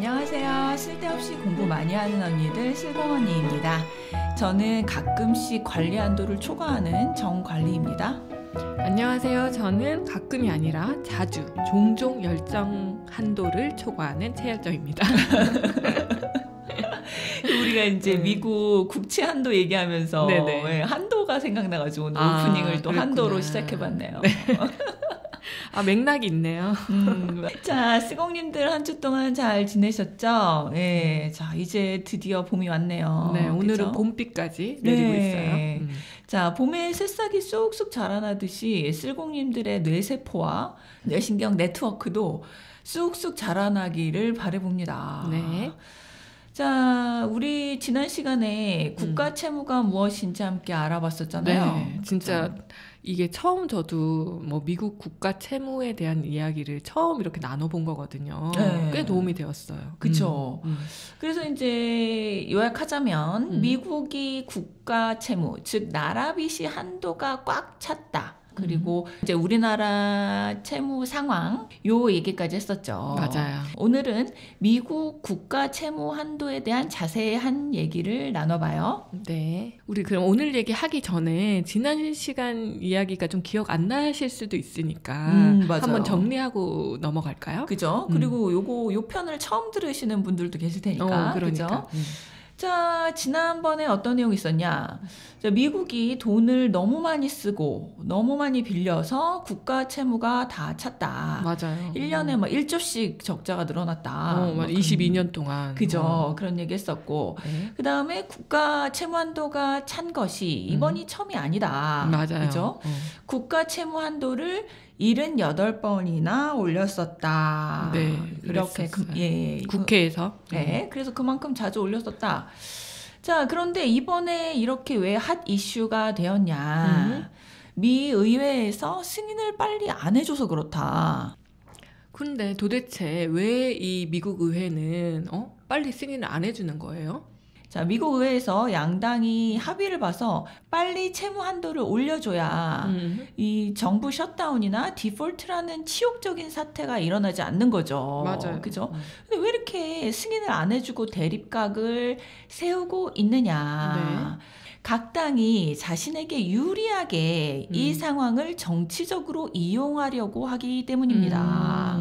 안녕하세요. 쓸데없이 공부 많이 하는 언니들 슬공언니입니다. 저는 가끔씩 관리 한도를 초과하는 정관리입니다. 안녕하세요. 저는 가끔이 아니라 자주, 종종 열정 한도를 초과하는 최열정입니다. 우리가 이제 미국 국채 한도 얘기하면서 한도가 생각나가지고 오늘 오프닝을 또 그랬구나. 한도로 시작해봤네요. 네. 아, 맥락이 있네요. 자, 스공님들 한 주 동안 잘 지내셨죠? 네, 자, 이제 드디어 봄이 왔네요. 네, 오늘은 그쵸? 봄비까지 내리고 있어요. 자, 봄에 새싹이 쑥쑥 자라나듯이 쓸공님들의 뇌세포와 뇌신경 네트워크도 쑥쑥 자라나기를 바라봅니다. 네. 자, 우리 지난 시간에 국가 채무가 무엇인지 함께 알아봤었잖아요. 네, 진짜 이게 처음 저도 뭐 미국 국가 채무에 대한 이야기를 처음 이렇게 나눠본 거거든요. 네. 꽤 도움이 되었어요. 그렇죠. 그래서 이제 요약하자면 미국이 국가 채무, 즉 나라 빚이 한도가 꽉 찼다. 그리고 이제 우리나라 채무 상황 요 얘기까지 했었죠. 맞아요. 오늘은 미국 국가 채무 한도에 대한 자세한 얘기를 나눠봐요. 네. 우리 그럼 오늘 얘기하기 전에 지난 시간 이야기가 좀 기억 안 나실 수도 있으니까 한번 정리하고 넘어갈까요? 그죠? 그리고 요 편을 처음 들으시는 분들도 계실 테니까. 그러니까. 그죠? 자, 지난번에 어떤 내용이 있었냐? 자, 미국이 돈을 너무 많이 쓰고 너무 많이 빌려서 국가 채무가 다 찼다. 맞아요. 1년에 막 1조씩 적자가 늘어났다. 22년 동안. 그죠. 그런 얘기 했었고. 네. 그 다음에 국가 채무 한도가 찬 것이 이번이 처음이 아니다. 맞아요. 그죠? 국가 채무 한도를 78번이나 올렸었다. 네, 이렇게 국회에서. 네, 그래서 그만큼 자주 올렸었다. 자, 그런데 이번에 이렇게 왜 핫 이슈가 되었냐? 미 의회에서 승인을 빨리 안 해줘서 그렇다. 근데 도대체 왜 이 미국 의회는 빨리 승인을 안 해주는 거예요? 자, 미국 의회에서 양당이 합의를 봐서 빨리 채무 한도를 올려줘야 이 정부 셧다운이나 디폴트라는 치욕적인 사태가 일어나지 않는 거죠. 맞아요. 그죠? 근데 왜 이렇게 승인을 안 해주고 대립각을 세우고 있느냐. 네. 각 당이 자신에게 유리하게 이 상황을 정치적으로 이용하려고 하기 때문입니다.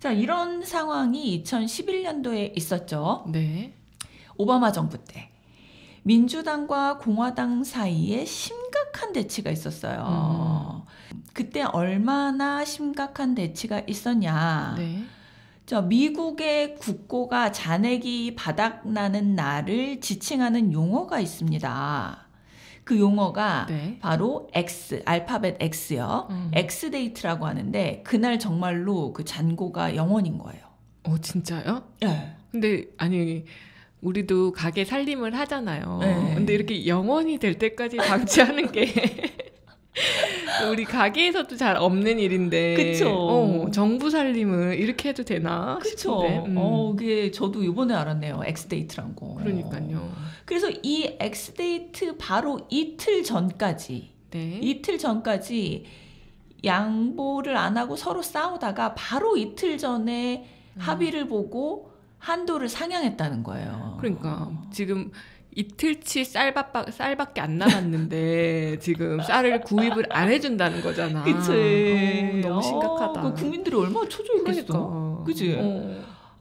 자, 이런 상황이 2011년도에 있었죠. 네. 오바마 정부 때 민주당과 공화당 사이에 심각한 대치가 있었어요. 그때 얼마나 심각한 대치가 있었냐. 네. 저 미국의 국고가 잔액이 바닥나는 날을 지칭하는 용어가 있습니다. 그 용어가 바로 X, 알파벳 X요. X데이트라고 하는데 그날 정말로 그 잔고가 0원인 거예요. 진짜요? 네. 근데 아니 우리도 가게 살림을 하잖아요. 네. 근데 이렇게 영원히 될 때까지 방치하는 게 우리 가게에서도 잘 없는 일인데. 그쵸. 정부 살림을 이렇게 해도 되나? 그쵸. 그게 저도 이번에 알았네요. 엑스데이트란 거. 그러니까요. 그래서 이 엑스데이트 바로 이틀 전까지 양보를 안 하고 서로 싸우다가 바로 이틀 전에 합의를 보고 한도를 상향했다는 거예요. 그러니까 지금 이틀치 쌀밖에 안 남았는데 지금 쌀을 구입을 안 해준다는 거잖아. 그치. 너무 심각하다. 그 국민들이 얼마나 초조했겠어. 그러니까. 그치?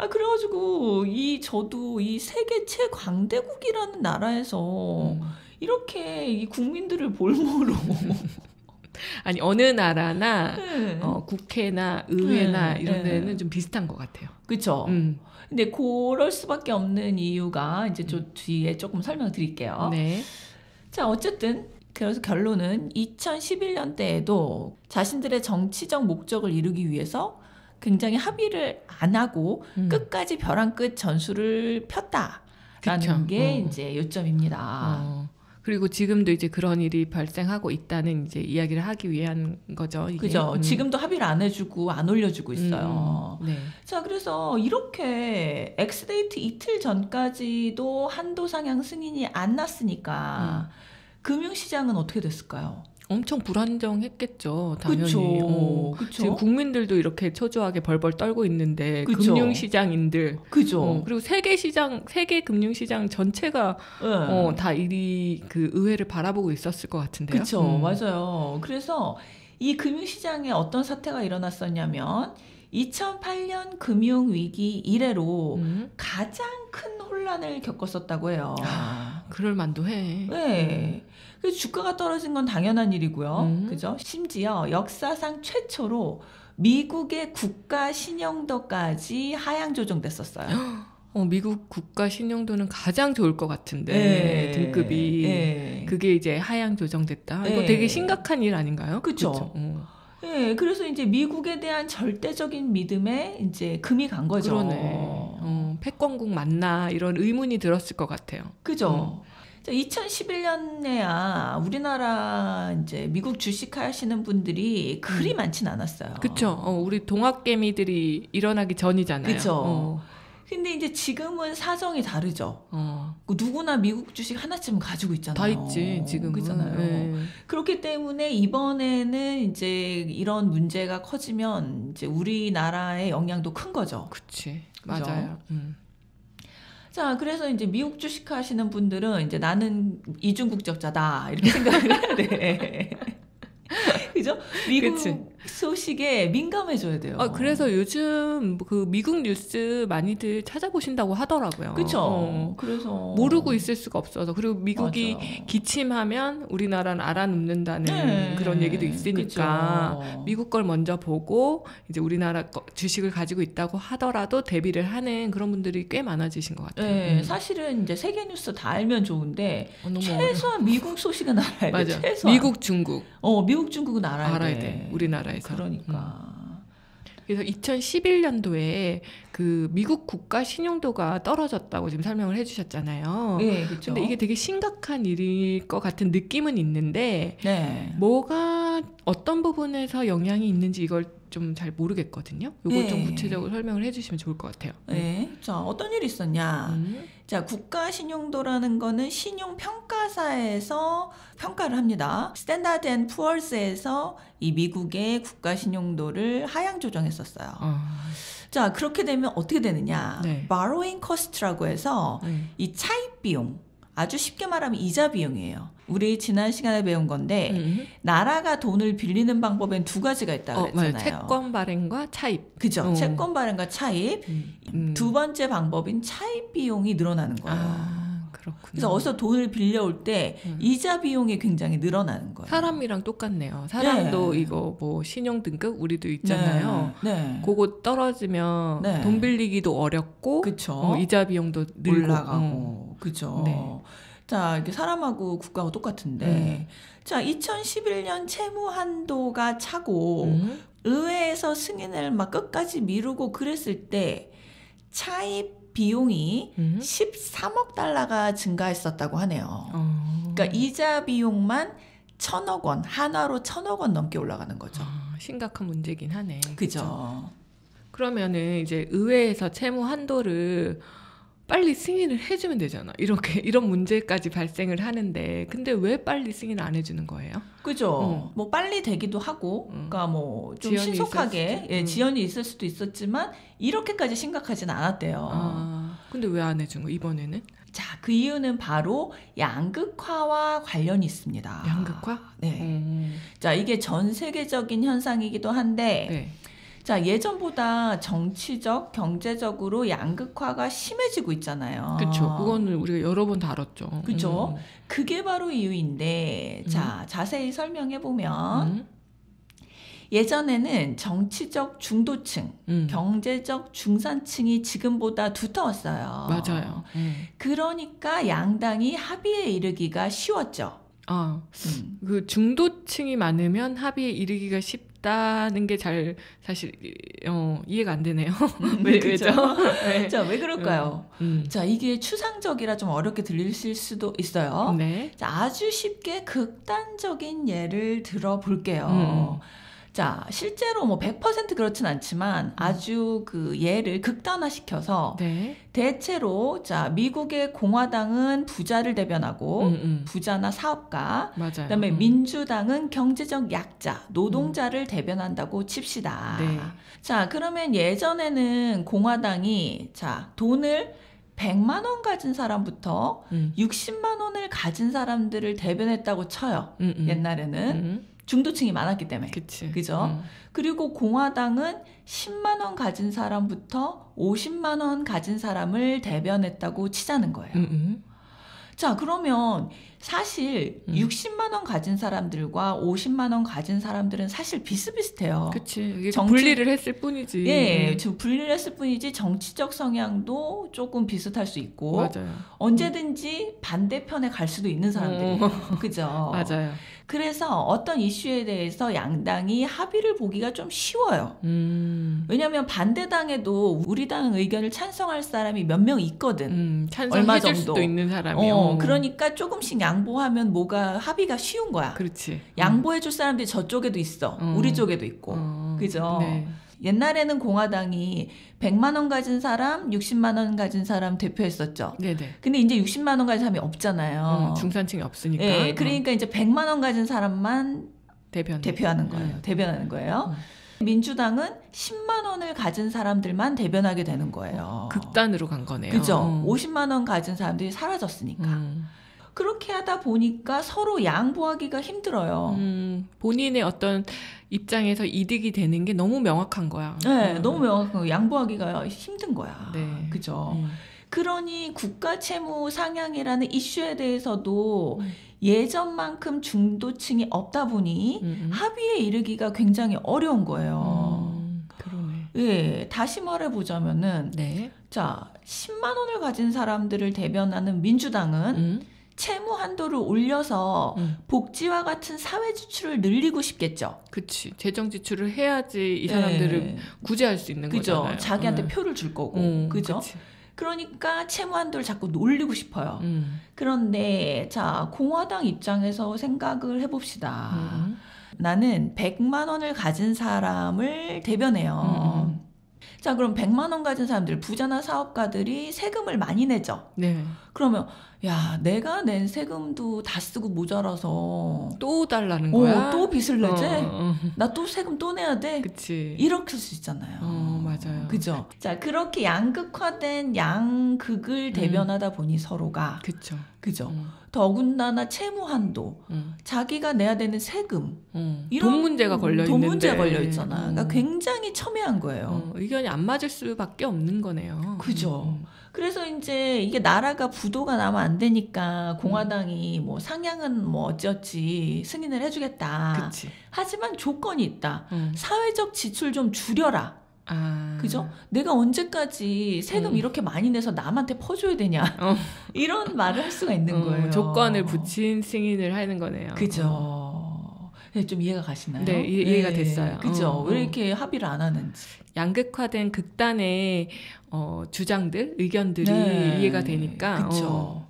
그래가지고 저도 이 세계 최강대국이라는 나라에서 이렇게 이 국민들을 볼모로 아니 어느 나라나 국회나 의회나 이런 데는 좀 비슷한 것 같아요. 그렇죠. 근데 그럴 수밖에 없는 이유가 이제 저 뒤에 조금 설명드릴게요. 네. 자, 어쨌든 그래서 결론은 2011년대에도 자신들의 정치적 목적을 이루기 위해서 굉장히 합의를 안 하고 끝까지 벼랑 끝 전술을 폈다라는 게 이제 요점입니다. 그리고 지금도 이제 그런 일이 발생하고 있다는 이제 이야기를 하기 위한 거죠. 이게. 그죠. 지금도 합의를 안 해주고 안 올려주고 있어요. 네. 자, 그래서 이렇게 엑스데이트 이틀 전까지도 한도 상향 승인이 안 났으니까 금융시장은 어떻게 됐을까요? 엄청 불안정했겠죠. 당연히. 그쵸. 지금 국민들도 이렇게 초조하게 벌벌 떨고 있는데 그쵸. 금융시장인들. 그죠. 그리고 세계 금융시장 전체가 네. 다 그 의회를 바라보고 있었을 것 같은데요. 그쵸. 맞아요. 그래서 이 금융시장에 어떤 사태가 일어났었냐면 2008년 금융위기 이래로 가장 큰 혼란을 겪었었다고 해요. 그럴 만도 해. 네. 그래서 주가가 떨어진 건 당연한 일이고요. 그죠? 심지어 역사상 최초로 미국의 국가 신용도까지 하향 조정됐었어요. 미국 국가 신용도는 가장 좋을 것 같은데 등급이 그게 이제 하향 조정됐다. 이거 되게 심각한 일 아닌가요? 그렇죠. 네, 그래서 이제 미국에 대한 절대적인 믿음에 이제 금이 간 거죠. 그러네. 패권국 맞나 이런 의문이 들었을 것 같아요. 그죠. 2011년에야 우리나라 이제 미국 주식 하시는 분들이 그리 많진 않았어요. 그렇죠. 우리 동학개미들이 일어나기 전이잖아요. 그렇죠. 근데 이제 지금은 사정이 다르죠. 누구나 미국 주식 하나쯤 가지고 있잖아요. 다 있지, 지금은. 그렇잖아요. 그렇기 때문에 이번에는 이제 이런 문제가 커지면 이제 우리나라의 영향도 큰 거죠. 그치. 맞아요. 자, 그래서 이제 미국 주식 하시는 분들은 이제 나는 이중 국적자다. 이렇게 생각을 해야 돼. 그죠? 미국 그치. 소식에 민감해져야 돼요. 그래서 요즘 그 미국 뉴스 많이들 찾아보신다고 하더라고요. 그렇죠. 그래서 모르고 있을 수가 없어서. 그리고 미국이 맞아요. 기침하면 우리나라는 알아눕는다는 그런 얘기도 있으니까 그쵸. 미국 걸 먼저 보고 이제 우리나라 주식을 가지고 있다고 하더라도 대비를 하는 그런 분들이 꽤 많아지신 것 같아요. 네, 사실은 이제 세계 뉴스 다 알면 좋은데 최소한 미국 소식은 알아야 돼. 맞아. 최소한. 미국, 중국. 미국, 중국은 알아야 돼. 우리나라에서. 그러니까. 그래서 2011년도에 그 미국 국가 신용도가 떨어졌다고 지금 설명을 해주셨잖아요. 네, 그렇죠. 근데 이게 되게 심각한 일일 것 같은 느낌은 있는데 뭐가 어떤 부분에서 영향이 있는지 이걸 좀 잘 모르겠거든요. 이걸 좀 구체적으로 설명을 해주시면 좋을 것 같아요. 네. 자, 어떤 일이 있었냐. 자, 국가 신용도라는 거는 신용평가사에서 평가를 합니다. 스탠다드 앤 푸어스에서 이 미국의 국가 신용도를 하향 조정했었어요. 자, 그렇게 되면 어떻게 되느냐. borrowing cost라고 해서 이 차입 비용, 아주 쉽게 말하면 이자 비용이에요. 우리 지난 시간에 배운 건데 나라가 돈을 빌리는 방법엔 두 가지가 있다고 했잖아요. 채권 발행과 차입. 그죠. 채권 발행과 차입. 두 번째 방법인 차입 비용이 늘어나는 거예요. 그렇군요. 그래서 어디서 돈을 빌려올 때 이자 비용이 굉장히 늘어나는 거예요. 사람이랑 똑같네요. 사람도 이거 뭐 신용등급 우리도 있잖아요. 그거 떨어지면 돈 빌리기도 어렵고 그쵸. 이자 비용도 늘고 올라가고. 그죠. 자, 이게 사람하고 국가하고 똑같은데 자, 2011년 채무 한도가 차고 의회에서 승인을 막 끝까지 미루고 그랬을 때 차입 비용이 13억 달러가 증가했었다고 하네요. 그러니까 이자 비용만 1,000억 원, 한화로 1,000억 원 넘게 올라가는 거죠. 심각한 문제긴 하네. 그죠. 그러면은 이제 의회에서 채무 한도를 빨리 승인을 해주면 되잖아. 이런 문제까지 발생을 하는데 근데 왜 빨리 승인을 안 해주는 거예요? 그죠. 뭐 빨리 되기도 하고, 그러니까 뭐 좀 신속하게 지연이 있을 수도 있었지만 이렇게까지 심각하진 않았대요. 근데 왜 안 해준 거 이번에는? 자, 그 이유는 바로 양극화와 관련이 있습니다. 양극화? 네. 자, 이게 전 세계적인 현상이기도 한데. 자, 예전보다 정치적, 경제적으로 양극화가 심해지고 있잖아요. 그렇죠. 그거는 우리가 여러 번 다뤘죠. 그렇죠. 그게 바로 이유인데 자, 자세히 설명해 보면 예전에는 정치적 중도층, 경제적 중산층이 지금보다 두터웠어요. 맞아요. 그러니까 양당이 합의에 이르기가 쉬웠죠. 그 중도층이 많으면 합의에 이르기가 쉽다는 게 사실 이해가 안 되네요. 왜죠? 자, 왜 그럴까요? 자, 이게 추상적이라 좀 어렵게 들리실 수도 있어요. 자, 아주 쉽게 극단적인 예를 들어볼게요. 자, 실제로 뭐 100% 그렇진 않지만 아주 그 예를 극단화시켜서 네. 대체로 자, 미국의 공화당은 부자를 대변하고 부자나 사업가, 맞아요. 그다음에 민주당은 경제적 약자, 노동자를 대변한다고 칩시다. 네. 자, 그러면 예전에는 공화당이 자, 돈을 100만 원 가진 사람부터 60만 원을 가진 사람들을 대변했다고 쳐요. 옛날에는. 중도층이 많았기 때문에. 그치. 그죠? 그리고 공화당은 10만 원 가진 사람부터 50만 원 가진 사람을 대변했다고 치자는 거예요. 자, 그러면 사실 60만 원 가진 사람들과 50만 원 가진 사람들은 사실 비슷비슷해요. 그치. 분리를 했을 뿐이지. 예, 지금 분리를 했을 뿐이지 정치적 성향도 조금 비슷할 수 있고. 맞아요. 언제든지 반대편에 갈 수도 있는 사람들이에요. 그죠? 맞아요. 그래서 어떤 이슈에 대해서 양당이 합의를 보기가 좀 쉬워요. 왜냐하면 반대당에도 우리 당 의견을 찬성할 사람이 몇 명 있거든. 찬성해줄 수도 있는 사람이요. 그러니까 조금씩 양보하면 뭐가 합의가 쉬운 거야. 그렇지. 양보해줄 사람들이 저쪽에도 있어. 우리 쪽에도 있고. 그죠? 네. 옛날에는 공화당이 100만 원 가진 사람, 60만 원 가진 사람 대표했었죠. 네네. 근데 이제 60만 원 가진 사람이 없잖아요. 중산층이 없으니까. 네, 그러니까 이제 100만 원 가진 사람만 대표하는 거예요. 대변하는 거예요. 민주당은 10만 원을 가진 사람들만 대변하게 되는 거예요. 극단으로 간 거네요. 그죠? 50만 원 가진 사람들이 사라졌으니까. 그렇게 하다 보니까 서로 양보하기가 힘들어요. 본인의 어떤 입장에서 이득이 되는 게 너무 명확한 거야. 네, 너무 명확한 거야. 양보하기가 힘든 거야. 네. 그죠? 그러니 국가 채무 상향이라는 이슈에 대해서도 예전만큼 중도층이 없다 보니 합의에 이르기가 굉장히 어려운 거예요. 그러네. 예, 다시 말해보자면은, 네. 자, 10만 원을 가진 사람들을 대변하는 민주당은 채무 한도를 올려서 복지와 같은 사회 지출을 늘리고 싶겠죠. 그치. 재정 지출을 해야지 이 사람들을 구제할 수 있는 그죠? 거잖아요. 자기한테 표를 줄 거고. 그죠? 그치. 그러니까 채무 한도를 자꾸 올리고 싶어요. 그런데 자, 공화당 입장에서 생각을 해봅시다. 나는 100만 원을 가진 사람을 대변해요. 자, 그럼 100만 원 가진 사람들, 부자나 사업가들이 세금을 많이 내죠. 네. 그러면 야, 내가 낸 세금도 다 쓰고 모자라서 또 달라는 거야? 또 빚을 내지? 나 또 세금 또 내야 돼? 그치. 이렇게 할 수 있잖아요. 맞아요. 그죠? 자, 그렇게 양극화된 양극을 대변하다 보니 서로가. 그죠? 더군다나 채무 한도, 자기가 내야 되는 세금, 이런 돈 문제가 걸려 돈 있는데. 문제가 걸려 있잖아. 그러니까 굉장히 첨예한 거예요. 의견이 안 맞을 수밖에 없는 거네요. 그죠? 그래서 이제 이게 나라가 부도가 나면 안 되니까 공화당이 뭐 상향은 뭐 어찌어찌 승인을 해주겠다. 그치. 하지만 조건이 있다. 사회적 지출 좀 줄여라. 아. 그죠? 내가 언제까지 세금 이렇게 많이 내서 남한테 퍼줘야 되냐. 이런 말을 할 수가 있는 거예요. 조건을 붙인 승인을 하는 거네요. 그죠. 네, 좀 이해가 가시나요? 네, 이해가 됐어요. 그죠? 왜 이렇게 합의를 안 하는지. 양극화된 극단의 주장들, 의견들이 이해가 되니까. 그죠.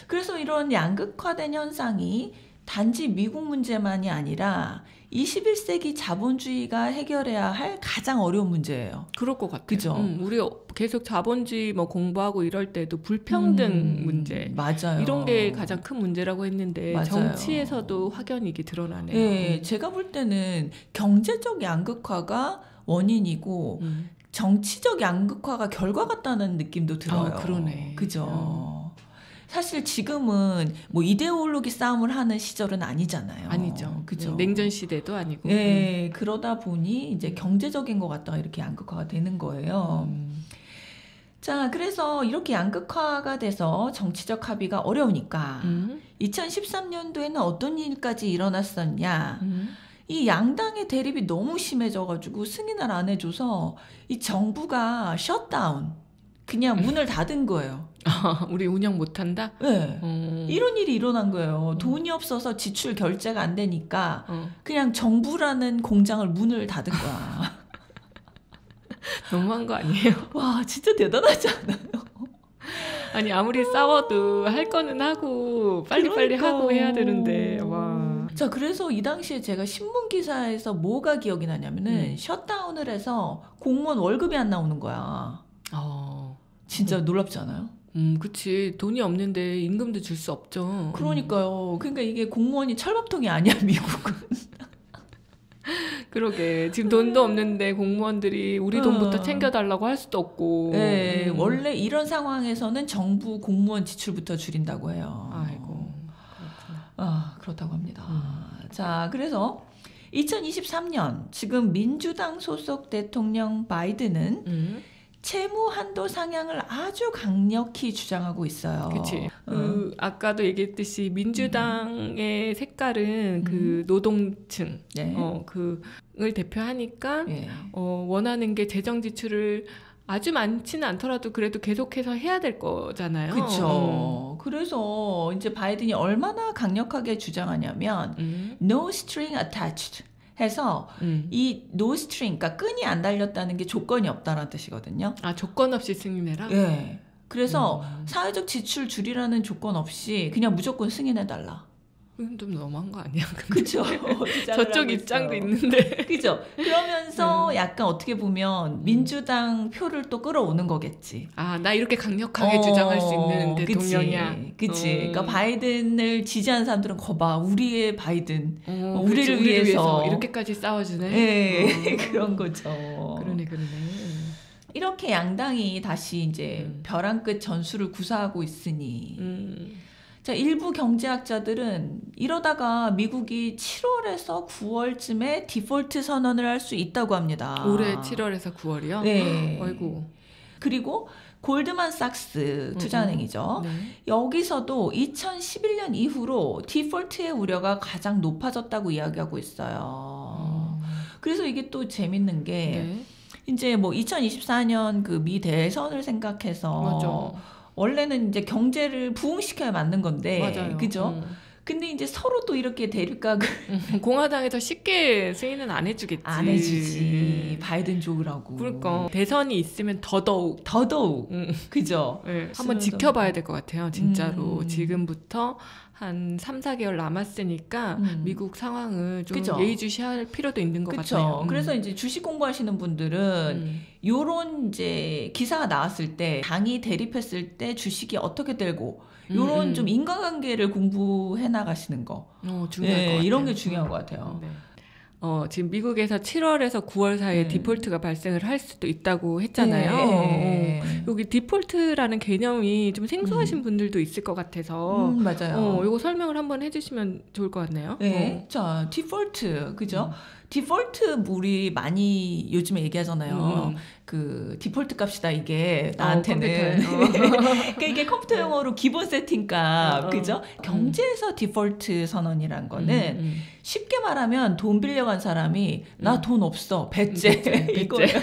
그래서 이런 양극화된 현상이 단지 미국 문제만이 아니라 21세기 자본주의가 해결해야 할 가장 어려운 문제예요. 그럴 것 같아요. 그죠? 우리 계속 자본주의 뭐 공부하고 이럴 때도 불평등 문제. 맞아요. 이런 게 가장 큰 문제라고 했는데 맞아요. 정치에서도 확연히 이게 드러나네요. 네, 제가 볼 때는 경제적 양극화가 원인이고 정치적 양극화가 결과 같다는 느낌도 들어요. 그러네. 그죠? 사실 지금은 뭐 이데올로기 싸움을 하는 시절은 아니잖아요. 아니죠. 그죠? 냉전 시대도 아니고. 네, 그러다 보니 이제 경제적인 것 같다가 이렇게 양극화가 되는 거예요. 자, 그래서 이렇게 양극화가 돼서 정치적 합의가 어려우니까 2013년도에는 어떤 일까지 일어났었냐. 이 양당의 대립이 너무 심해져가지고 승인을 안 해줘서 이 정부가 셧다운, 그냥 문을 닫은 거예요. 우리 운영 못한다? 네. 이런 일이 일어난 거예요. 돈이 없어서 지출 결제가 안 되니까 그냥 정부라는 공장을 문을 닫은 거야. 너무한 거 아니에요? 와, 진짜 대단하지 않아요? 아니 아무리 싸워도 할 거는 하고 빨리빨리 하고 해야 되는데 와. 자, 그래서 이 당시에 제가 신문 기사에서 뭐가 기억이 나냐면은 셧다운을 해서 공무원 월급이 안 나오는 거야. 진짜 놀랍지 않아요? 그치. 돈이 없는데 임금도 줄 수 없죠. 그러니까요. 그러니까 이게 공무원이 철밥통이 아니야, 미국은. 그러게. 지금 돈도 없는데 공무원들이 우리 돈부터 챙겨달라고 할 수도 없고. 네, 원래 이런 상황에서는 정부 공무원 지출부터 줄인다고 해요. 아이고. 그렇구나. 그렇다고 합니다. 자, 그래서 2023년 지금 민주당 소속 대통령 바이든은 채무 한도 상향을 아주 강력히 주장하고 있어요. 그치. 아까도 얘기했듯이 민주당의 색깔은 그 노동층, 네. 그을 대표하니까 원하는 게 재정 지출을 아주 많지는 않더라도 그래도 계속해서 해야 될 거잖아요. 그렇죠. 그래서 이제 바이든이 얼마나 강력하게 주장하냐면 no string attached. 해서 이 no string, 그러니까 끈이 안 달렸다는 게 조건이 없다는 뜻이거든요. 아, 조건 없이 승인해라? 네. 그래서 사회적 지출 줄이라는 조건 없이 그냥 무조건 승인해달라. 좀 너무한 거 아니야? 그렇죠. 저쪽 입장도 있는데. 그죠. 그러면서 약간 어떻게 보면 민주당 표를 또 끌어오는 거겠지. 아, 나 이렇게 강력하게 주장할 수 있는 대통령이야. 그치. 그러니까 바이든을 지지하는 사람들은 거봐, 우리의 바이든, 우리를 그치, 위해서 이렇게까지 싸워주네. 네, 그런 거죠. 그러네. 이렇게 양당이 다시 이제 벼랑 끝 전술을 구사하고 있으니. 자, 일부 경제학자들은 이러다가 미국이 7월에서 9월쯤에 디폴트 선언을 할 수 있다고 합니다. 올해 7월에서 9월이요? 네. 아이고. 그리고 골드만삭스 투자은행이죠. 여기서도 2011년 이후로 디폴트의 우려가 가장 높아졌다고 이야기하고 있어요. 그래서 이게 또 재밌는 게 이제 뭐 2024년 그 미 대선을 생각해서 맞아. 원래는 이제 경제를 부흥시켜야 맞는 건데, 맞아요. 그죠? 근데 이제 서로 또 이렇게 대립각을 공화당에서 쉽게 승인은 안 해주겠지. 안 해주지. 바이든 쪽이라고. 그러니까 대선이 있으면 더더욱 그죠? 네. 한번 지켜봐야 될 것 같아요. 진짜로 지금부터 한 3, 4개월 남았으니까 미국 상황을 좀 그죠? 예의주시할 필요도 있는 것 같아요. 그래서 이제 주식 공부하시는 분들은 요런 이제 기사가 나왔을 때 당이 대립했을 때 주식이 어떻게 되고 요런 좀 인과관계를 공부해 나가시는 거 중요할 것 같아요. 이런 게 중요한 것 같아요. 네. 지금 미국에서 7월에서 9월 사이에 디폴트가 발생을 할 수도 있다고 했잖아요. 여기 디폴트라는 개념이 좀 생소하신 분들도 있을 것 같아서 맞아요. 이거 설명을 한번 해주시면 좋을 것 같네요. 네. 자, 디폴트, 그죠? 디폴트 우리 많이 요즘에 얘기하잖아요. 그 디폴트 값이다 이게 나한테는. 그러니까 이게 컴퓨터 용어로 기본 세팅값, 그죠? 경제에서 디폴트 선언이란 거는 쉽게 말하면 돈 빌려간 사람이 나 돈 없어 배째 이거예요.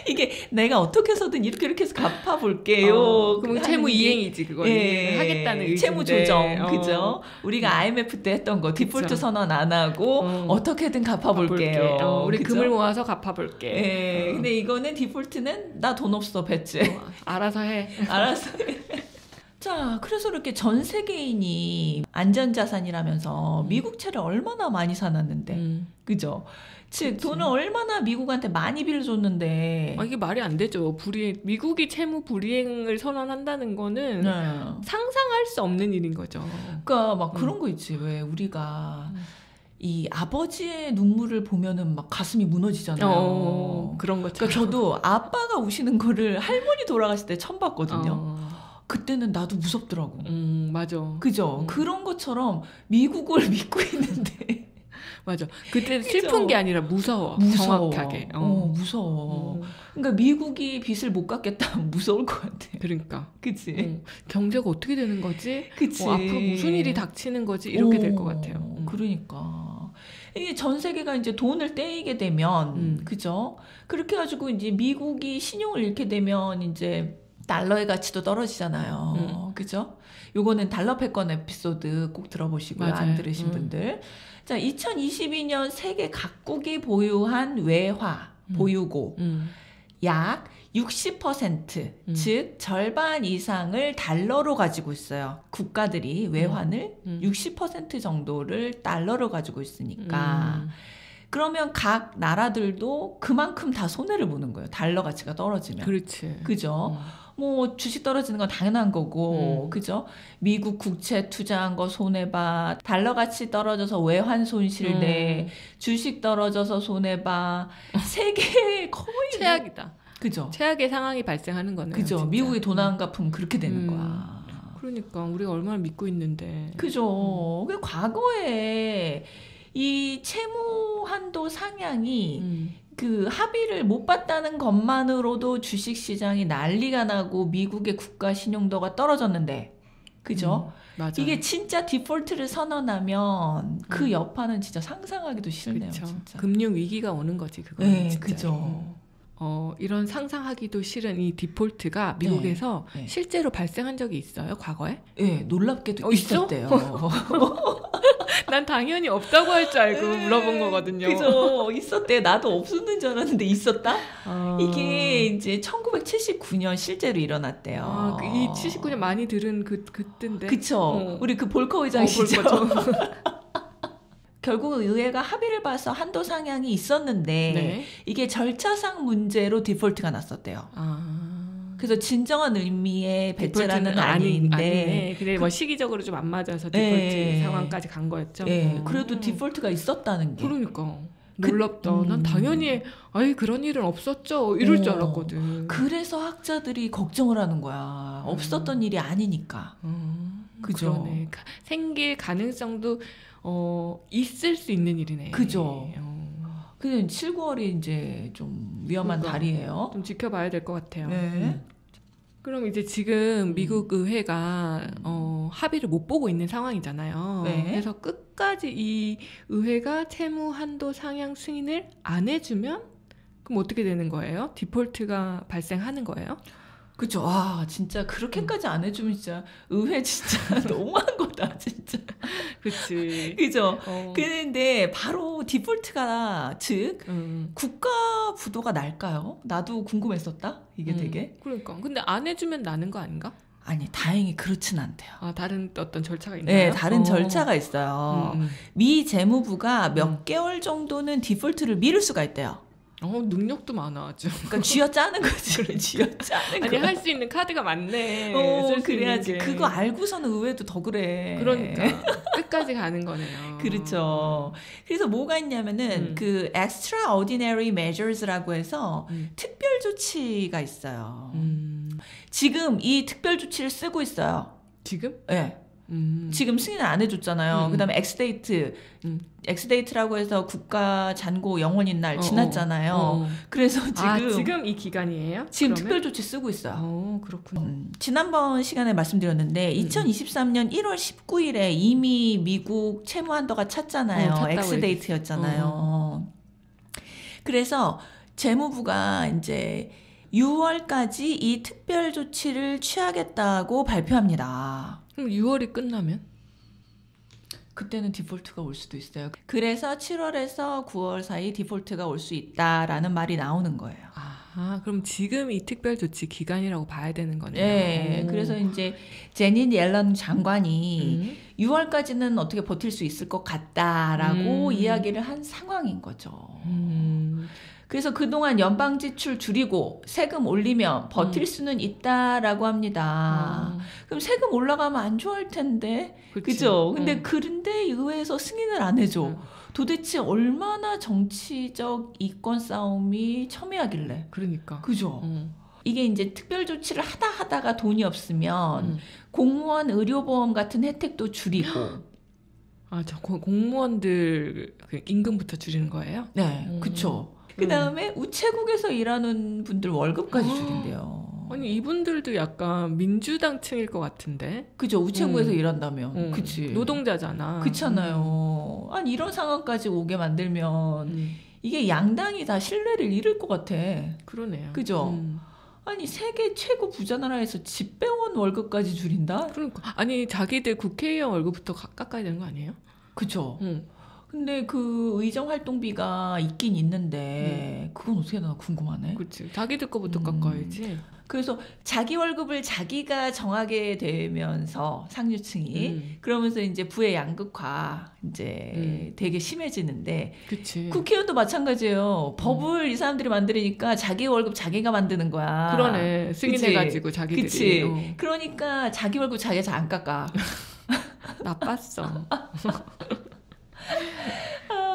이게 내가 어떻게 해서든 이렇게 해서 갚아볼게요. 그럼 채무 이행이지 그거는. 하겠다는 의지인데. 채무 조정, 그죠? 우리가 IMF 때 했던 거 디폴트 선언 안 하고 어떻게든 갚아볼게요. 우리 그죠? 금을 모아서 갚아볼게. 근데 이거는 디폴트는 나 돈 없어 배째. 알아서 해. 알아서 해. 자, 그래서 이렇게 전 세계인이 안전자산이라면서 미국채를 얼마나 많이 사놨는데, 그죠? 즉, 돈을 얼마나 미국한테 많이 빌려줬는데. 이게 말이 안 되죠. 미국이 채무 불이행을 선언한다는 거는 상상할 수 없는 일인 거죠. 그러니까 막 그런 거 있지. 왜 우리가 이 아버지의 눈물을 보면은 막 가슴이 무너지잖아요. 그런 것처럼. 그러니까 저도 아빠가 우시는 거를 할머니 돌아가실 때 처음 봤거든요. 그때는 나도 무섭더라고. 맞아. 그죠? 그런 것처럼 미국을 믿고 있는데. 맞아. 그때 슬픈 게 아니라 무서워. 정확하게. 무서워. 그러니까 미국이 빚을 못 갚겠다면 무서울 것 같아. 그러니까. 그치? 경제가 어떻게 되는 거지? 그치? 앞으로 무슨 일이 닥치는 거지? 이렇게 될 것 같아요. 그러니까. 이게 전 세계가 이제 돈을 떼이게 되면, 그죠? 그렇게 해가지고 이제 미국이 신용을 잃게 되면 이제 달러의 가치도 떨어지잖아요. 그죠? 요거는 달러 패권 에피소드 꼭 들어보시고요. 맞아요. 안 들으신 분들. 자, 2022년 세계 각국이 보유한 외화, 보유고. 약 60%, 즉 절반 이상을 달러로 가지고 있어요. 국가들이 외환을 60% 정도를 달러로 가지고 있으니까 그러면 각 나라들도 그만큼 다 손해를 보는 거예요. 달러 가치가 떨어지면. 그렇지. 그죠? 뭐 주식 떨어지는 건 당연한 거고, 그죠? 미국 국채 투자한 거 손해봐. 달러 가치 떨어져서 외환 손실 내. 주식 떨어져서 손해봐. 세계 거의 최악이다. 그죠? 최악의 상황이 발생하는 거네요. 그죠? 진짜. 미국이 돈 안 갚으면 그렇게 되는 거야. 그러니까 우리가 얼마나 믿고 있는데. 그죠? 과거에 이 채무 한도 상향이 그 합의를 못 봤다는 것만으로도 주식 시장이 난리가 나고 미국의 국가 신용도가 떨어졌는데, 그죠? 이게 진짜 디폴트를 선언하면 그 여파는 진짜 상상하기도 싫네요. 그쵸. 진짜. 금융 위기가 오는 거지 그거. 네, 진짜. 그죠. 이런 상상하기도 싫은 이 디폴트가 미국에서 실제로 발생한 적이 있어요, 과거에? 네, 놀랍게도 있었대요. 난 당연히 없다고 할 줄 알고 물어본 거거든요. 그죠. 있었대. 나도 없었는 줄 알았는데 있었다? 이게 이제 1979년 실제로 일어났대요. 이 79년 많이 들은 그때인데. 그쵸. 우리 그 볼커 의장이시죠. 결국 의회가 합의를 봐서 한도 상향이 있었는데 이게 절차상 문제로 디폴트가 났었대요. 그래서 진정한 의미의 배째라는 아닌데 그래 뭐 시기적으로 좀 안 맞아서 디폴트 상황까지 간 거였죠. 그래도 디폴트가 있었다는 게. 그러니까 놀랍다. 난 당연히 그런 일은 없었죠. 이럴 줄 알았거든. 그래서 학자들이 걱정을 하는 거야. 없었던 일이 아니니까. 그죠. 그러네. 생길 가능성도 있을 수 있는 일이네. 그죠. 근데 7, 9월이 이제 좀 위험한 달이에요. 좀 지켜봐야 될 것 같아요. 네. 그럼 이제 지금 미국 의회가 합의를 못 보고 있는 상황이잖아요. 그래서 끝까지 이 의회가 채무 한도 상향 승인을 안 해주면 그럼 어떻게 되는 거예요? 디폴트가 발생하는 거예요? 그죠. 진짜 그렇게까지 안 해주면 진짜 의회 진짜 너무한 거다 진짜. 그치. 그죠. 그런데 바로 디폴트가 즉 국가 부도가 날까요? 나도 궁금했었다. 이게 되게. 그러니까. 근데 안 해주면 나는 거 아닌가? 아니 다행히 그렇진 않대요. 다른 어떤 절차가 있나요? 네, 다른 절차가 있어요. 미 재무부가 몇 개월 정도는 디폴트를 미룰 수가 있대요. 능력도 많아 아주. 그러니까 쥐어짜는 거지. 쥐어짜는 아니 할 수 있는 카드가 많네. 그래야지. 그거 알고서는 의외도 더 그래. 그러니까 끝까지 가는 거네요. 그렇죠. 그래서 뭐가 있냐면은 그 extraordinary measures라고 해서 특별 조치가 있어요. 지금 이 특별 조치를 쓰고 있어요. 지금? 네. 지금 승인을 안 해줬잖아요. 그다음에 엑스데이트라고 해서 국가 잔고 영원인 날 지났잖아요. 그래서 지금 이 기간이에요? 지금 특별 조치 쓰고 있어요. 그렇군요. 지난번 시간에 말씀드렸는데 2023년 1월 19일에 이미 미국 채무 한도가 찼잖아요. 엑스데이트였잖아요. 그래서 재무부가 이제 6월까지 이 특별 조치를 취하겠다고 발표합니다. 그럼 6월이 끝나면? 그때는 디폴트가 올 수도 있어요. 그래서 7월에서 9월 사이 디폴트가 올 수 있다라는 말이 나오는 거예요. 그럼 지금 이 특별 조치 기간이라고 봐야 되는 거네요. 네. 그래서 이제 제닛 옐런 장관이 6월까지는 어떻게 버틸 수 있을 것 같다라고 이야기를 한 상황인 거죠. 그래서 그동안 연방 지출 줄이고 세금 올리면 버틸 수는 있다라고 합니다. 그럼 세금 올라가면 안 좋아할 텐데. 그죠? 근데 그런데 의회에서 승인을 안 해줘. 도대체 얼마나 정치적 이권 싸움이 첨예하길래. 그러니까. 그죠? 이게 이제 특별 조치를 하다가 돈이 없으면 공무원 의료보험 같은 혜택도 줄이고. 저 공무원들 그 임금부터 줄이는 거예요? 네, 그쵸. 그 다음에 우체국에서 일하는 분들 월급까지 줄인대요. 아니 이분들도 약간 민주당층일 것 같은데. 그죠. 우체국에서 일한다면. 그치. 노동자잖아. 그렇잖아요. 아니 이런 상황까지 오게 만들면 이게 양당이 다 신뢰를 잃을 것 같아. 그러네요. 그죠. 아니 세계 최고 부자 나라에서 집배원 월급까지 줄인다? 그러니까 아니 자기들 국회의원 월급부터 깎아야 되는 거 아니에요? 그죠. 근데 그 의정 활동비가 있긴 있는데 그걸 그건 어떻게 되나 궁금하네. 그렇지. 자기들 거부터 깎아야지. 그래서 자기 월급을 자기가 정하게 되면서 상류층이 그러면서 이제 부의 양극화 이제 되게 심해지는데 그치. 국회의원도 마찬가지예요. 법을 이 사람들이 만들으니까 자기 월급 자기가 만드는 거야. 그러네. 승인해가지고 자기들이. 그치. 그러니까 자기 월급 자기가 잘 안 깎아. 나빴어.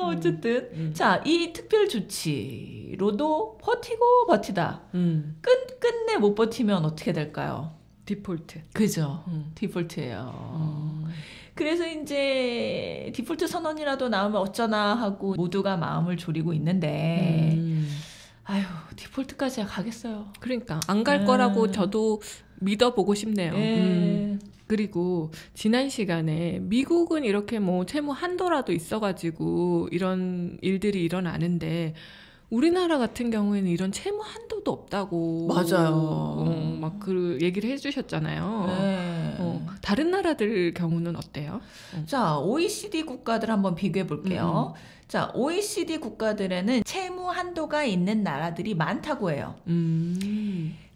어쨌든 자, 이 특별 조치로도 버티고 버티다 끝내 못 버티면 어떻게 될까요? 디폴트. 그죠. 디폴트예요. 그래서 이제 디폴트 선언이라도 나오면 어쩌나 하고 모두가 마음을 졸이고 있는데 아휴, 디폴트까지 가겠어요. 그러니까 안 갈 거라고 저도 믿어보고 싶네요. 그리고 지난 시간에 미국은 이렇게 뭐 채무 한도라도 있어가지고 이런 일들이 일어나는데 우리나라 같은 경우에는 이런 채무 한도도 없다고 맞아요. 막 그 얘기를 해주셨잖아요. 다른 나라들 경우는 어때요? 자, OECD 국가들 한번 비교해 볼게요. 자, OECD 국가들에는 채무 한도가 있는 나라들이 많다고 해요.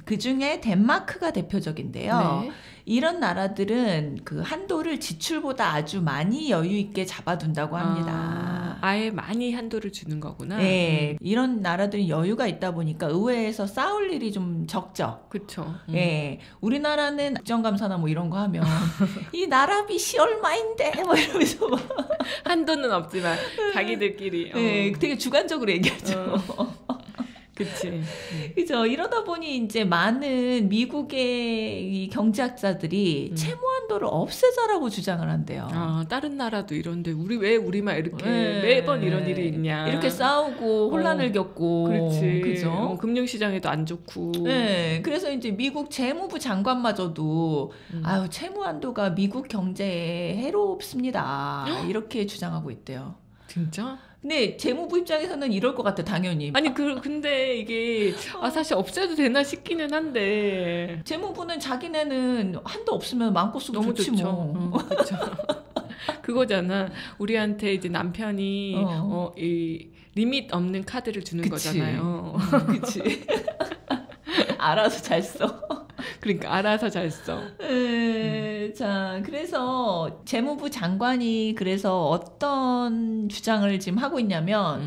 그 중에 덴마크가 대표적인데요. 네. 이런 나라들은 그 한도를 지출보다 아주 많이 여유 있게 잡아둔다고 합니다. 아예 많이 한도를 주는 거구나. 네, 이런 나라들은 여유가 있다 보니까 의회에서 싸울 일이 좀 적죠. 그렇죠. 네, 우리나라는 국정감사나 뭐 이런 거 하면 이 나라 빚이 얼마인데 뭐 이러면서 막 한도는 없지만 자기들끼리. 네, 되게 주관적으로 얘기하죠. 그치. 그죠. 이러다 보니 이제 많은 미국의 이 경제학자들이 채무 한도를 없애자라고 주장을 한대요. 아, 다른 나라도 이런데 왜 우리만 이렇게 매번 이런 일이 있냐. 이렇게 싸우고 혼란을 겪고. 그렇지. 그죠. 금융시장에도 안 좋고. 네. 그래서 이제 미국 재무부 장관마저도 아유, 채무 한도가 미국 경제에 해롭습니다. 이렇게 주장하고 있대요. 진짜? 근데 재무부 입장에서는 이럴 것 같아, 당연히. 아니 근데 이게 사실 없애도 되나 싶기는 한데 재무부는 자기네는 한도 없으면 마음껏 쓰고 너무 좋지 좋죠. 뭐. 그렇죠. 그거잖아. 우리한테 이제 남편이 이 리밋 없는 카드를 주는 그치. 거잖아요. 그치. 알아서 잘 써. 그러니까 알아서 잘 써. 자, 그래서 재무부 장관이 그래서 어떤 주장을 지금 하고 있냐면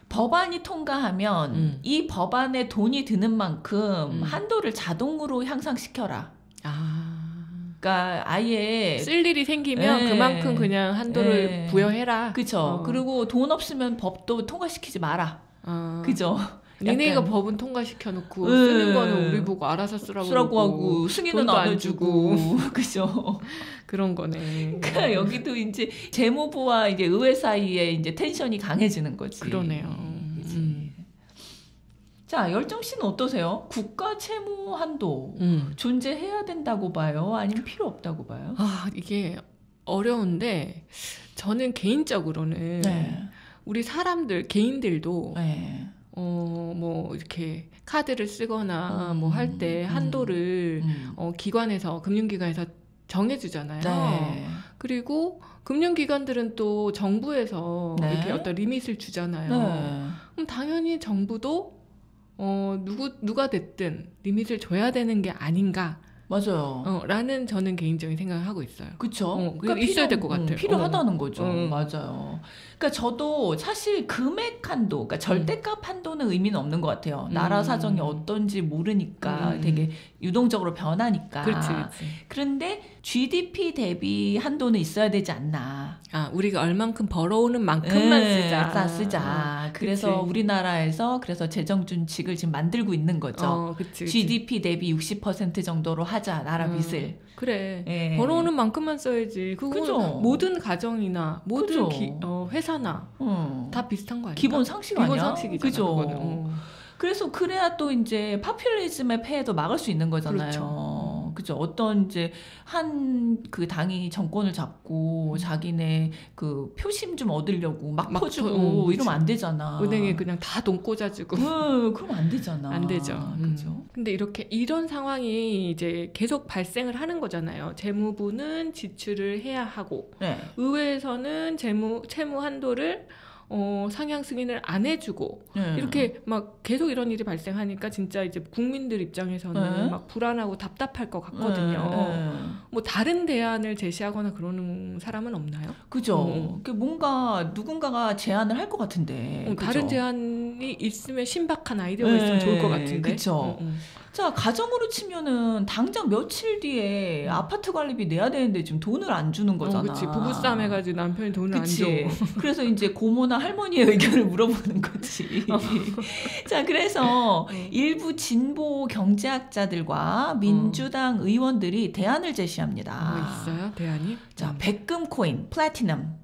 법안이 통과하면 이 법안에 돈이 드는 만큼 한도를 자동으로 향상시켜라. 그러니까 아예 쓸 일이 생기면 그만큼 그냥 한도를 부여해라. 그렇죠. 그리고 돈 없으면 법도 통과시키지 마라. 그죠? 니네가 법은 통과시켜놓고 쓰는 거는 우리 보고 알아서 쓰라고 하고 승인은 안 해주고 그죠? 그런 거네. 그러니까 여기도 이제 재무부와 이제 의회 사이에 이제 텐션이 강해지는 거지. 그러네요. 자, 열정 씨는 어떠세요? 국가 채무 한도 존재해야 된다고 봐요? 아니면 필요 없다고 봐요? 아, 이게 어려운데 저는 개인적으로는 우리 사람들 개인들도 뭐 이렇게 카드를 쓰거나 뭐 할 때 한도를 기관에서 금융기관에서 정해주잖아요. 그리고 금융기관들은 또 정부에서 이렇게 어떤 리밋을 주잖아요. 그럼 당연히 정부도 누가 됐든 리밋을 줘야 되는 게 아닌가. 맞아요. 라는 저는 개인적인 생각을 하고 있어요. 그렇죠. 그러니까 있어야 될 것 같아요. 필요하다는 거죠. 맞아요. 그러니까 저도 사실 금액 한도, 그러니까 절대값 한도는 의미는 없는 것 같아요. 나라 사정이 어떤지 모르니까 되게 유동적으로 변하니까. 그렇지. 그런데 GDP 대비 한도는 있어야 되지 않나. 아, 우리가 얼만큼 벌어오는 만큼만 쓰자. 그래서 우리나라에서 그래서 재정 준칙을 지금 만들고 있는 거죠. 그치. GDP 대비 60% 정도로 하자, 나라 빚을. 그래. 벌어오는 만큼만 써야지. 그거 모든 가정이나 모든 회사나 다 비슷한 거 아니야? 기본 상식 아니야? 기본 상식이잖아. 그죠. 그래서 그래야 또 이제 파퓰리즘의 폐해도 막을 수 있는 거잖아요. 그죠. 어떤 이제 한 그 당이 정권을 잡고 자기네 그 표심 좀 얻으려고 막 퍼주고 이러면 안 되잖아. 은행에 그냥 다 돈 꽂아주고. 그럼 안 되잖아. 안 되죠. 그죠. 근데 이런 상황이 이제 계속 발생을 하는 거잖아요. 재무부는 지출을 해야 하고 의회에서는 채무 한도를 상향 승인을 안 해주고 이렇게 막 계속 이런 일이 발생하니까 진짜 이제 국민들 입장에서는 막 불안하고 답답할 것 같거든요. 뭐 다른 대안을 제시하거나 그러는 사람은 없나요? 그죠. 뭔가 누군가가 제안을 할 것 같은데. 다른 제안이 있으면 신박한 아이디어가 있으면 좋을 것 같은데. 그렇죠. 자, 가정으로 치면은 당장 며칠 뒤에 아파트 관리비 내야 되는데 지금 돈을 안 주는 거잖아. 그렇지. 부부싸움 해가지고 남편이 돈을 안 줘. 그래서 이제 고모나 할머니의 의견을 물어보는 거지. 자, 그래서 일부 진보 경제학자들과 민주당 의원들이 대안을 제시합니다. 있어요? 대안이? 자, 백금 코인, 플래티넘.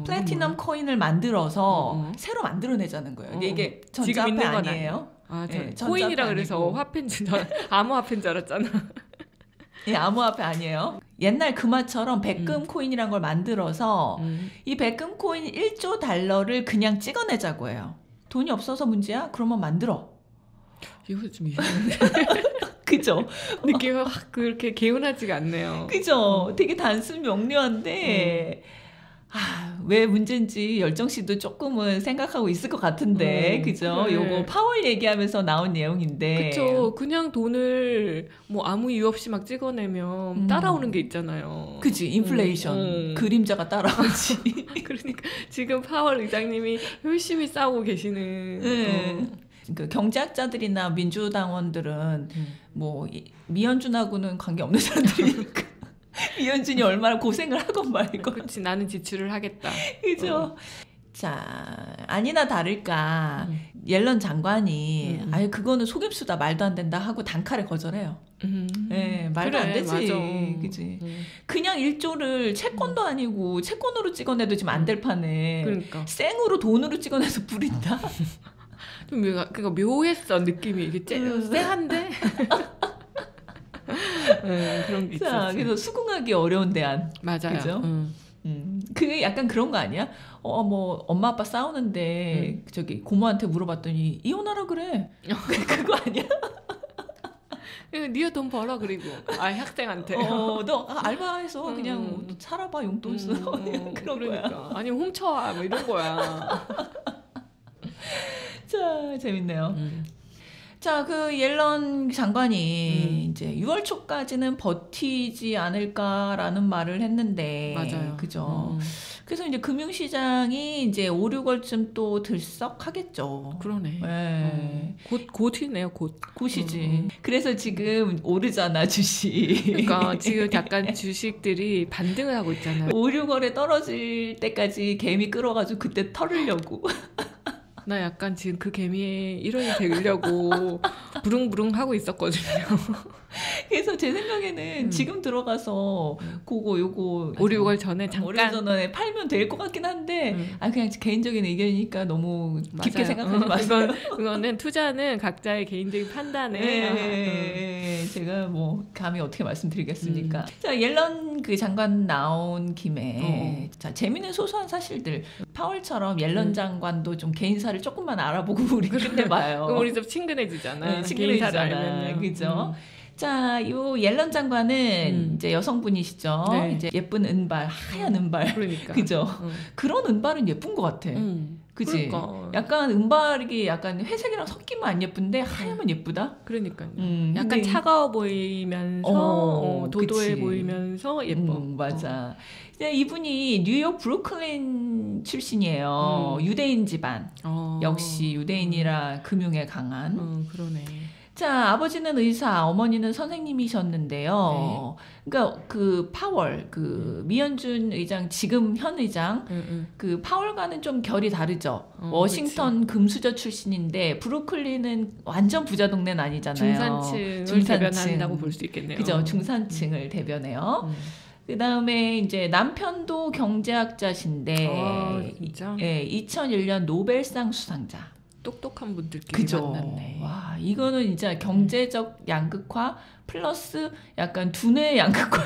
플래티넘 코인을 만들어서 새로 만들어내자는 거예요. 근데 이게 전자화폐 아니에요? 네, 코인이라 그래서 화폐인지 암호화폐인 줄 알았잖아. 예, 암호화폐 아니에요. 옛날 금화처럼 백금 코인이란 걸 만들어서 이 백금 코인 1조 달러를 그냥 찍어내자고 해요. 돈이 없어서 문제야? 그러면 만들어. 이거 좀 이상한데. 그죠? 느낌이 확 그렇게 개운하지가 않네요. 그죠? 되게 단순 명료한데 왜 문제인지 열정 씨도 조금은 생각하고 있을 것 같은데, 그죠? 그래. 요거 파월 얘기하면서 나온 내용인데. 그쵸. 그냥 돈을 뭐 아무 이유 없이 막 찍어내면 따라오는 게 있잖아요. 그치, 인플레이션. 그림자가 따라오지. 그러니까 지금 파월 의장님이 열심히 싸우고 계시는. 그 경제학자들이나 민주당원들은 뭐 미연준하고는 관계없는 사람들이니까. 미연준이 얼마나 고생을 하건 말건. 그렇지, 나는 지출을 하겠다. 그죠. 자, 아니나 다를까 옐런 장관이 아유 그거는 속임수다 말도 안 된다 하고 단칼에 거절해요. 네, 말도 그래, 안 되지. 맞아. 그지. 그냥 1조를 채권도 아니고 채권으로 찍어내도 지금 안 될 판에 그러니까. 생으로 돈으로 찍어내서 뿌린다. 좀 그러니까 묘했어 느낌이. 이게 쎄한데. 그런 게 있었지. 그래서 수긍하기 어려운 대안. 맞아요. 그죠? 그게 약간 그런 거 아니야? 뭐 엄마 아빠 싸우는데 저기 고모한테 물어봤더니 이혼하라 그래. 그거 아니야? 니가 돈 벌어. 그리고 학생한테 너 알바해서 그냥 살아봐 용돈 써. 그런 그러니까. 거야. 아니 훔쳐와 뭐 이런 거야. 자, 재밌네요. 자, 그 옐런 장관이 이제 6월 초까지는 버티지 않을까라는 말을 했는데, 맞아요. 그죠? 그래서 이제 금융시장이 이제 5, 6월쯤 또 들썩하겠죠. 그러네. 네. 곧이네요, 곧. 곧이지. 그래서 지금 오르잖아, 주식. 그러니까 지금 약간 주식들이 반등을 하고 있잖아요. 5, 6월에 떨어질 때까지 개미 끌어가지고 그때 털으려고. 나 약간 지금 그 개미에 일원이 되려고 부릉부릉 하고 있었거든요. 그래서 제 생각에는 지금 들어가서 요거 5, 6월 전에 잠깐 5, 6월 전에 팔면 될 것 같긴 한데 그냥 개인적인 의견이니까 너무 깊게 생각하지 마세요. 그거는 투자는 각자의 개인적인 판단에 제가 뭐 감히 어떻게 말씀드리겠습니까? 자, 옐런 그 장관 나온 김에 자, 재미있는 소소한 사실들. 파월처럼 옐런 장관도 좀 개인사를 조금만 알아보고 우리 끝내봐요. 그럼 우리 좀 친근해지잖아. 친근해지잖아. 그죠? 자, 요 옐런 장관은 이제 여성분이시죠. 네. 이제 예쁜 은발, 하얀 은발. 그러니까. 그죠? 그런 은발은 예쁜 것 같아. 그치? 그러니까. 약간 은발이 약간 회색이랑 섞이면 안 예쁜데 하얀면 예쁘다? 그러니까요. 근데, 약간 차가워 보이면서 도도해 그치. 보이면서 예뻐. 맞아. 이분이 뉴욕 브루클린 출신이에요. 유대인 집안. 역시 유대인이라 금융에 강한. 그러네. 자, 아버지는 의사, 어머니는 선생님이셨는데요. 그러니까 그 파월, 그 미연준 의장, 지금 현 의장, 그 파월과는 좀 결이 다르죠. 워싱턴 그치. 금수저 출신인데 브루클린은 완전 부자 동네는 아니잖아요. 중산층을 대변한다고 볼 수 있겠네요. 그죠, 중산층을 대변해요. 그 다음에 이제 남편도 경제학자신데, 진짜? 2001년 노벨상 수상자. 똑똑한 분들끼리 그죠? 만났네. 와, 이거는 진짜 경제적 양극화 플러스 약간 두뇌 양극화.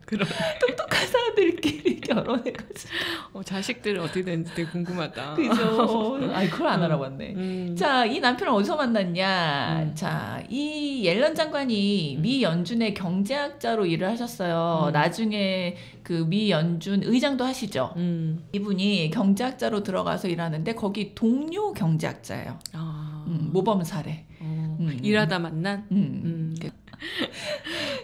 그런 똑똑한 사람들끼리 결혼해가지고 자식들은 어떻게 되는지 되게 궁금하다. 그죠? 아이 그걸 안 알아봤네. 자, 이 남편을 어디서 만났냐? 자, 이 옐런 장관이 미 연준의 경제학자로 일을 하셨어요. 나중에 그 미 연준 의장도 하시죠. 이분이 경제학자로 들어가서 일하는데 거기 동료 경제학자예요. 모범 사례. 일하다 만난.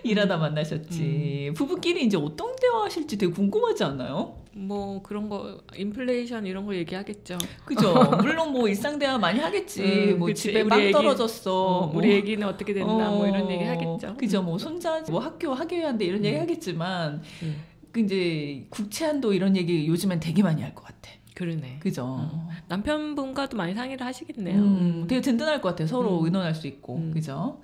일하다 만나셨지. 부부끼리 이제 어떤 대화하실지 되게 궁금하지 않아요? 뭐 그런 거 인플레이션 이런 거 얘기하겠죠. 그죠. 물론 뭐 일상 대화 많이 하겠지. 뭐 그치. 집에 빵 떨어졌어. 뭐. 우리 애기는 어떻게 됐나 뭐 이런 얘기 하겠죠. 그죠. 뭐 손자 뭐 학교 학예회한데 이런 얘기 하겠지만 그 이제 국채한도 이런 얘기 요즘엔 되게 많이 할 것 같아. 그러네. 그죠. 남편분과도 많이 상의를 하시겠네요. 되게 든든할 것 같아. 서로 의논할 수 있고. 그죠.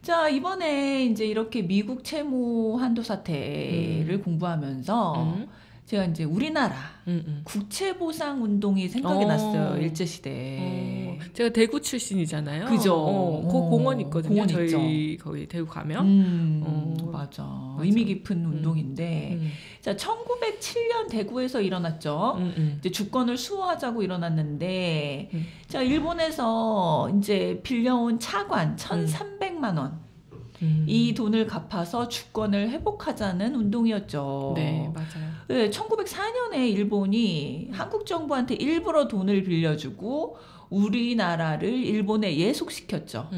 자, 이번에 이제 이렇게 미국 채무 한도 사태를 공부하면서 제가 이제 우리나라 국채보상 운동이 생각이 났어요. 일제시대에. 제가 대구 출신이잖아요. 그죠. 그 공원 있거든요. 공원 저희 있죠. 거기 대구 가면. 맞아. 의미 깊은 운동인데. 자, 1907년 대구에서 일어났죠. 이제 주권을 수호하자고 일어났는데, 자, 일본에서 이제 빌려온 차관 1,300만 원. 이 돈을 갚아서 주권을 회복하자는 운동이었죠. 네, 맞아요. 네, 1904년에 일본이 한국 정부한테 일부러 돈을 빌려주고 우리나라를 일본에 예속시켰죠.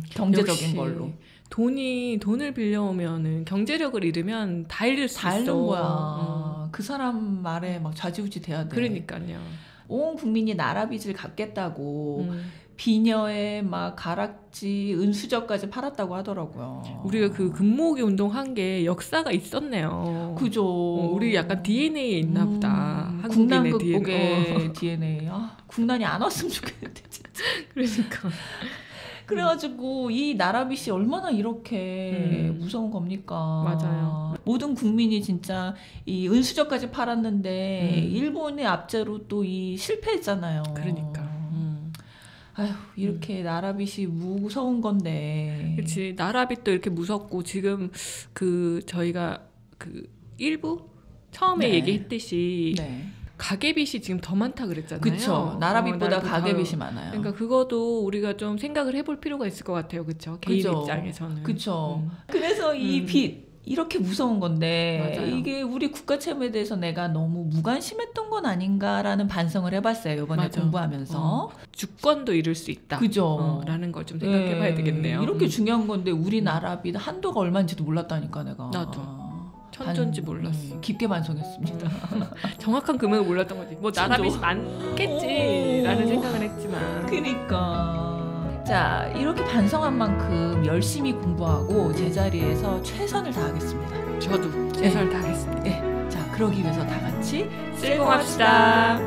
경제적인 걸로. 돈을 빌려오면은 경제력을 잃으면 다 잃을 수 다 잃는 있어. 거야. 그 사람 말에 막 좌지우지 돼야 돼. 그러니까요. 온 국민이 나라 빚을 갚겠다고 비녀에 막 가락지, 은수저까지 팔았다고 하더라고요. 우리가 그 금모으기 운동한 게 역사가 있었네요. 그죠. 우리 약간 DNA에 있나 보다. 국난 극복의 DNA. 국난이 안 왔으면 좋겠는데 진짜. 그러니까. 그래가지고 이 나라빚이 얼마나 이렇게 무서운 겁니까? 맞아요. 모든 국민이 진짜 이 은수저까지 팔았는데 일본의 압제로 또 이 실패했잖아요. 그러니까. 아휴, 이렇게 나라빚이 무서운 건데. 그렇지. 나라빚도 이렇게 무섭고 지금 그 저희가 그 일부 처음에 얘기했듯이 가계빚이 지금 더 많다 그랬잖아요. 그렇죠. 나라빚보다 가계빚이 많아요. 그러니까 그것도 우리가 좀 생각을 해볼 필요가 있을 것 같아요. 그렇죠. 개인 입장에서는. 그렇죠. 그래서 이 빚 이렇게 무서운 건데 맞아요. 이게 우리 국가 채무에 대해서 내가 너무 무관심했던 건 아닌가라는 반성을 해봤어요. 이번에 공부하면서. 주권도 잃을 수 있다. 그죠. 라는 걸 좀 생각해봐야 되겠네요. 이렇게 중요한 건데 우리나라 빚 한도가 얼마인지도 몰랐다니까 내가. 나도. 천존지 몰랐어. 깊게 반성했습니다. 정확한 금액을 몰랐던 거지. 뭐 나라빚이 많겠지라는 생각은 했지만. 그러니까. 자, 이렇게 반성한 만큼 열심히 공부하고 제자리에서 최선을 다하겠습니다. 저도 최선을 다하겠습니다. 네. 자, 그러기 위해서 다 같이 쓸공합시다.